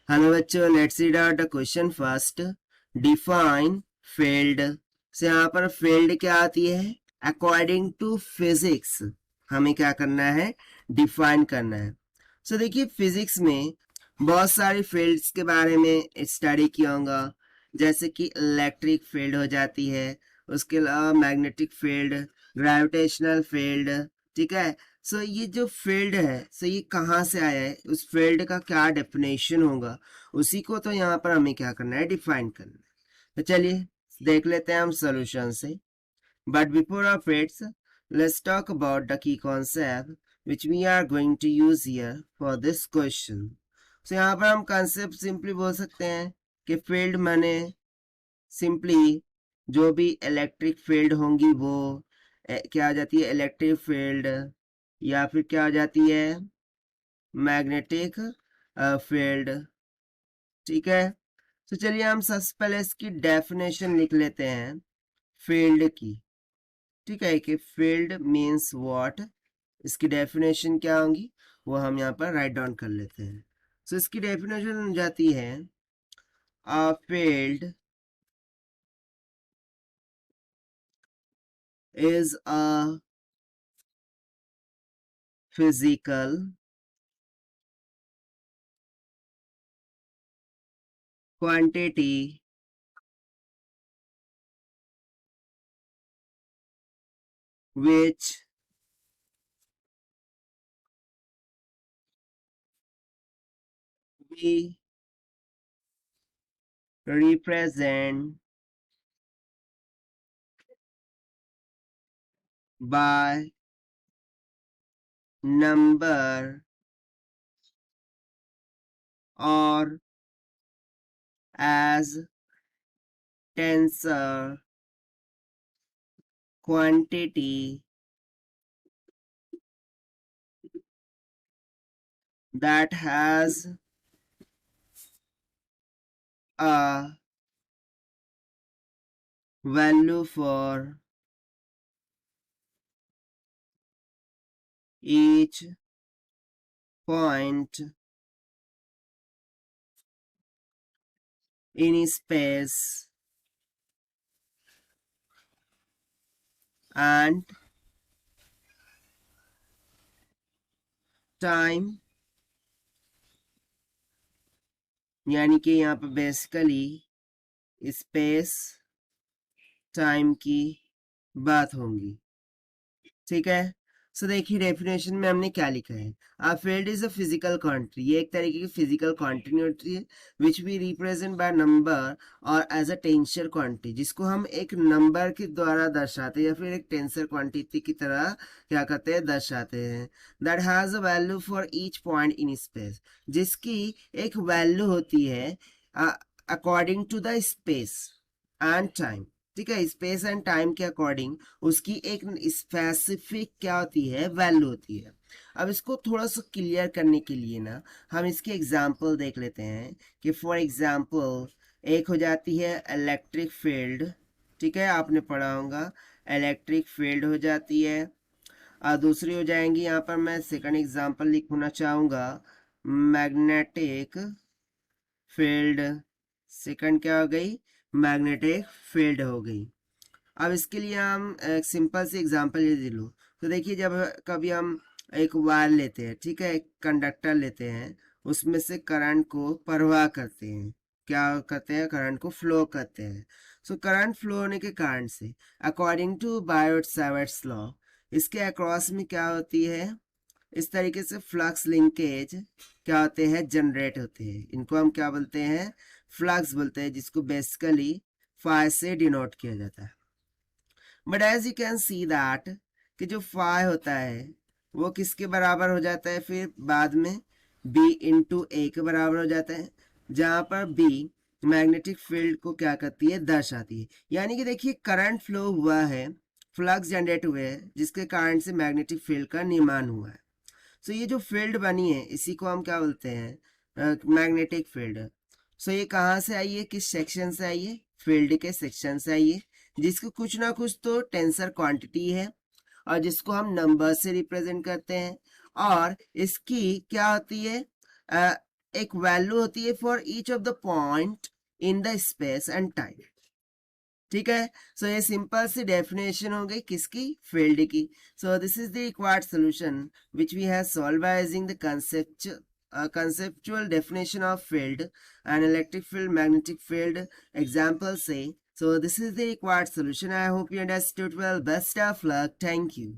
Hello बच्चों, let's read out the question first. Define field. से यहाँ पर फील्ड क्या आती है? अकॉर्डिंग टू फिजिक्स हमें क्या करना है? डिफाइन करना है. सो देखिए, फिजिक्स में बहुत सारी फील्ड्स के बारे में स्टडी किया होगा. जैसे कि इलेक्ट्रिक फील्ड हो जाती है, उसके अलावा मैग्नेटिक फील्ड, ग्रेविटेशनल फील्ड. ठीक है. सो ये जो फील्ड है, सो ये कहाँ से आया है, उस फील्ड का क्या डेफिनेशन होगा, उसी को तो यहाँ पर हमें क्या करना है? डिफाइन करना है. तो चलिए देख लेते हैं हम सॉल्यूशन से. But before of its, let's talk about the key concept which we are going to use here for this question. So यहाँ पर हम कॉन्सेप्ट सिंपली बोल सकते हैं कि फील्ड माने सिंपली जो भी इलेक्ट्रिक फील्ड होंगी वो क्या आ जाती है? Electric field. या फिर क्या हो जाती है? Magnetic field. ठीक है. तो चलिए हम सबसे पहले इसकी डेफिनेशन लिख लेते हैं फील्ड की. ठीक है, कि फील्ड मीन्स व्हाट, इसकी डेफिनेशन क्या होंगी वो हम यहाँ पर राइट डाउन कर लेते हैं. सो इसकी डेफिनेशन हो जाती है a field is a physical quantity which we represent by number or as tensor quantity that has a value for each point in space and time. यानी कि यहाँ पर बेसिकली स्पेस टाइम की बात होंगी. ठीक है. सो देखिए, डेफिनेशन में हमने क्या लिखा है. A field is a physical quantity. ये एक तरीके की फिजिकल क्वांटिटी होती है which we represent by number और एज अ टेंसर क्वांटिटी, जिसको हम एक नंबर के द्वारा दर्शाते हैं या फिर एक टेंसर क्वांटिटी की तरह क्या करते हैं? दर्शाते हैं. That has a value for each point in space, जिसकी एक वैल्यू होती है according to the space and time. ठीक है. स्पेस एंड टाइम के अकॉर्डिंग उसकी एक स्पेसिफिक क्या होती है? वैल्यू होती है. अब इसको थोड़ा सा क्लियर करने के लिए ना हम इसके एग्जाम्पल देख लेते हैं कि फॉर एग्जाम्पल एक हो जाती है इलेक्ट्रिक फील्ड. ठीक है, आपने पढ़ा होगा. इलेक्ट्रिक फील्ड हो जाती है. और दूसरी हो जाएंगी, यहाँ पर मैं सेकंड एग्जाम्पल लिखना चाहूँगा, मैग्नेटिक फील्ड. सेकंड क्या हो गई? मैग्नेटिक फील्ड हो गई. अब इसके लिए हम एक सिंपल सी एग्जांपल ये दे लो. तो देखिए, जब कभी हम एक वायर लेते हैं, ठीक है, एक कंडक्टर लेते हैं, उसमें से करंट को प्रवाह करते हैं. क्या करते हैं? करंट को फ्लो करते हैं. सो करंट फ्लो होने के कारण से अकॉर्डिंग टू बायोट-सावर्ट्स लॉ इसके अक्रॉस में क्या होती है? इस तरीके से फ्लक्स लिंकेज क्या होते हैं? जनरेट होते हैं. इनको हम क्या बोलते हैं? फ्लक्स बोलते हैं, जिसको बेसिकली फाई से डिनोट किया जाता है. But as you can see that कि जो फाई होता है वो किसके बराबर हो जाता है? फिर बाद में बी इंटू ए के बराबर हो जाता है, जहां पर बी मैग्नेटिक फील्ड को क्या करती है? दर्शाती है. यानी कि देखिए, करंट फ्लो हुआ है, फ्लक्स जनरेट हुए हैं, जिसके कारण से मैग्नेटिक फील्ड का निर्माण हुआ है. सो ये जो फील्ड बनी है इसी को हम क्या बोलते हैं? Magnetic field. सो ये कहाँ से आई है? किस सेक्शन से आई है? फील्ड के सेक्शन से आई है, जिसको कुछ ना कुछ तो टेंसर क्वांटिटी है और जिसको हम नंबर से रिप्रेजेंट करते हैं. और इसकी क्या होती है? एक वैल्यू होती है for each of the point in the space and time. ठीक है, सो ये सिंपल सी डेफिनेशन हो गई किसकी, फील्ड की। So this is the required solution which we have solve by using the conceptual definition of field, an electric field, magnetic field, example say. So this is the required solution. I hope you understood well. Best of luck. Thank you.